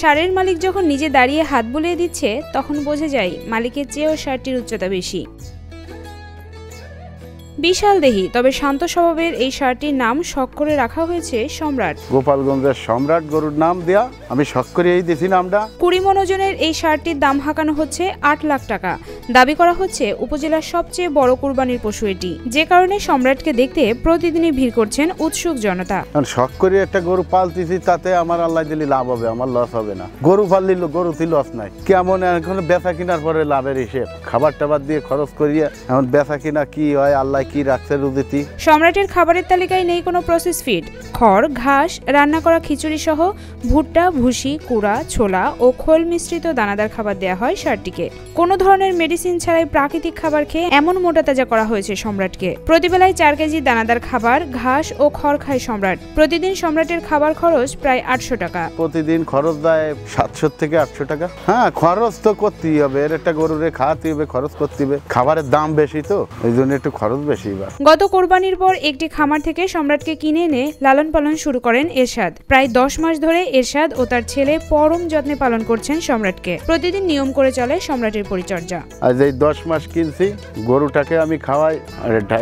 ষাঁড়ের মালিক যখন নিজে দাঁড়িয়ে হাত বুলিয়ে দিচ্ছে তখন বোঝা যায় মালিকের চেয়েও ষাঁড়টির উচ্চতা বেশি। বিশাল দেহি তবে শান্ত স্বভাবের এই ষাঁড়টির নাম শখ করে রাখা হয়েছে সম্রাট। গোপালগঞ্জের সম্রাট গরুর নাম দেয়া আমি শখ করেই দিয়েছি নামটা। 20 মণ ওজনের এই ষাঁড়টির দাম হাঁকানো হচ্ছে 8 লাখ টাকা। দাবি করা হচ্ছে উপজেলার সবচেয়ে বড় কুরবানির পশু এটি, যে কারণে সম্রাটকে দেখতে প্রতিদিনই ভিড় করছেন উৎসুক জনতা। শখ করে একটা গরু পালতেছি, তাতে আমার আল্লাহ দিলে লাভ হবে, আমার লস হবে না। গরু পাললে গরুতে লস নাই। কেমন এখন বেচা কেনার পরে লাভের হিসেব, খাবার টাবার দিয়ে খরচ করিয়ে এখন বেচা কিনা কি হয়, আল্লাহ কি রাখছে রুজিতি। সম্রাটের খাবারের তালিকায় নেই কোনো প্রসেস ফিড। খড়, ঘাস, রান্না করা খিচুড়ি সহ ভুট্টা, ভুসি, কুড়া, ছোলা ও খোল মিশ্রিত দানাদার খাবার দেওয়া হয় ষাঁড়টিকে। কোনো ধরনের মেডিসিন ছাড়াই প্রাকৃতিক খাবার খেয়ে এমন মোটা তাজা করা হয়েছে সম্রাটকে। প্রতিবেলায় 4 কেজি দানাদার খাবার, ঘাস ও খড় খায় সম্রাট। প্রতিদিন সম্রাটের খাবার খরচ প্রায় 800 টাকা। প্রতিদিন খরচ দেয় 700 থেকে 800 টাকা। হ্যাঁ, খরচ তো করতেই হবে, এর একটা গরুরে খাওয়াতে হবে, খরচ করতে হবে। খাবারের দাম বেশি তো এই জন্য একটু খরচ বেশি। গত কোরবানির পর একটি খামার থেকে সম্রাটকে কিনে এনে লালন পালন শুরু করেন এরশাদ। প্রায় 10 মাস ধরে এরশাদ ও তার ছেলে পরম যত্নে পালন করছেন সম্রাটকে। প্রতিদিন নিয়ম করে চলে সম্রাটের পরিচর্যা। আজ এই 10 মাস কিনছি গরুটাকে আমি খাওয়াই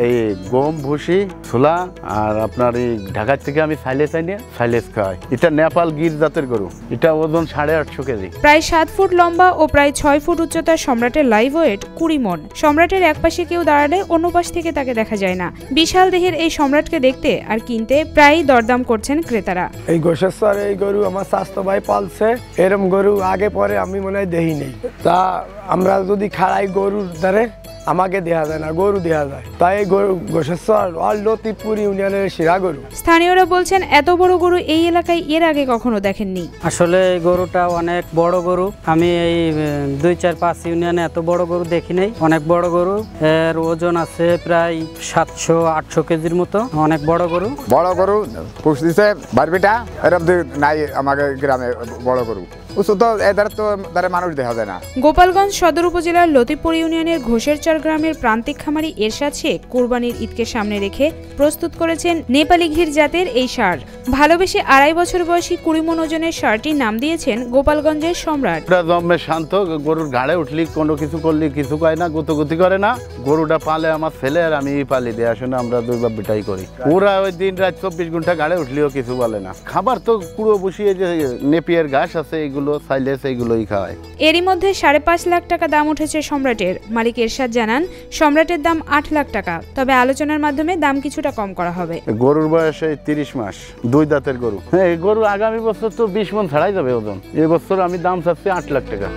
এই গম, ভুসি, ছোলা আর আপনার এই ঢাকা থেকে আমি সাইলেস খাওয়াই। এটা নেপাল গির জাতের গরু। এটা ওজন 850 কেজি। প্রায় 7 ফুট লম্বা ও প্রায় 6 ফুট উচ্চতার সম্রাটের লাইভ ওয়েট 20 মণ। সম্রাটের এক পাশে কেউ দাঁড়ালে অন্য পাশ থেকে তাকে দেখা যায় না। বিশাল দেহের এই সম্রাটকে দেখতে আর কিনতে প্রায় দরদাম করছেন ক্রেতারা। এই গোশেশ্বর এই গরু আমার স্বাস্থ্য ভাই পালছে, এরম গরু আগে পরে আমি মনে হয় দেহি নেই। তা আমরা যদি খাড়াই গরুর ধারে আমাকে দেয়া যায় না, গরু দেয়া যায়। তাই এই গরু গোশেশ্বর আর লতিপুর ইউনিয়নের সেরা গরু। স্থানীয়রা বলছেন এত বড় গরু এই এলাকায় এর আগে কখনো দেখেননি। আসলে এই গরুটা অনেক বড় গরু। আমি এই 2, 4, 5 ইউনিয়নে এত বড় গরু দেখি নাই। অনেক বড় গরু, এর ওজন আছে প্রায় 700-800 কেজির মতো। অনেক বড় গরু। বড় গরু পুষতেছে বারবিটা, এরকম নাই আমাদের গ্রামে বড় গরু। মানুষ দেখা যায় না। গোপালগঞ্জ সদর উপজেলার লতিপুর ইউনিয়নের ঘোষেরচর গ্রামের প্রান্তিক খামারি এরশাদ শেখ কুরবানির ঈদকে সামনে রেখে প্রস্তুত করেছেন নেপালি ঘির জাতের এই ষাঁড়। ভালোবেসে 2.5 বছর বয়সী 20 মণ ওজনের ষাঁড়টির নাম দিয়েছেন গোপালগঞ্জের সম্রাট। জন্মে শান্ত, গরুর ঘাড়ে উঠলি কোনো কিছু করলি কিছু কয় না, গুতগুতি করে না। গরুটা পালে আমার ছেলে আর আমি পালি দিয়ে আসলে আমরা 2 বাপ বেটাই করি। ওরা ওই দিন রাত 24 ঘন্টা ঘাড়ে উঠলেও কিছু বলে না। খাবার তো কুড়ো বসিয়ে যে নেপিয়ার ঘাস আছে এগুলো এইগুলোই খাওয়ায়। এরই মধ্যে 5.5 লাখ টাকা দাম উঠেছে সম্রাটের। মালিক এরশাদ জানান সম্রাটের দাম 8 লাখ টাকা, তবে আলোচনার মাধ্যমে দাম কিছুটা কম করা হবে। গরুর বয়স 30 মাস, 2 দাঁতের গরু। হ্যাঁ, এই গরু আগামী বছর তো 20 মণ ছাড়াই যাবে ওজন। এবছর আমি দাম চাচ্ছি 8 লাখ টাকা।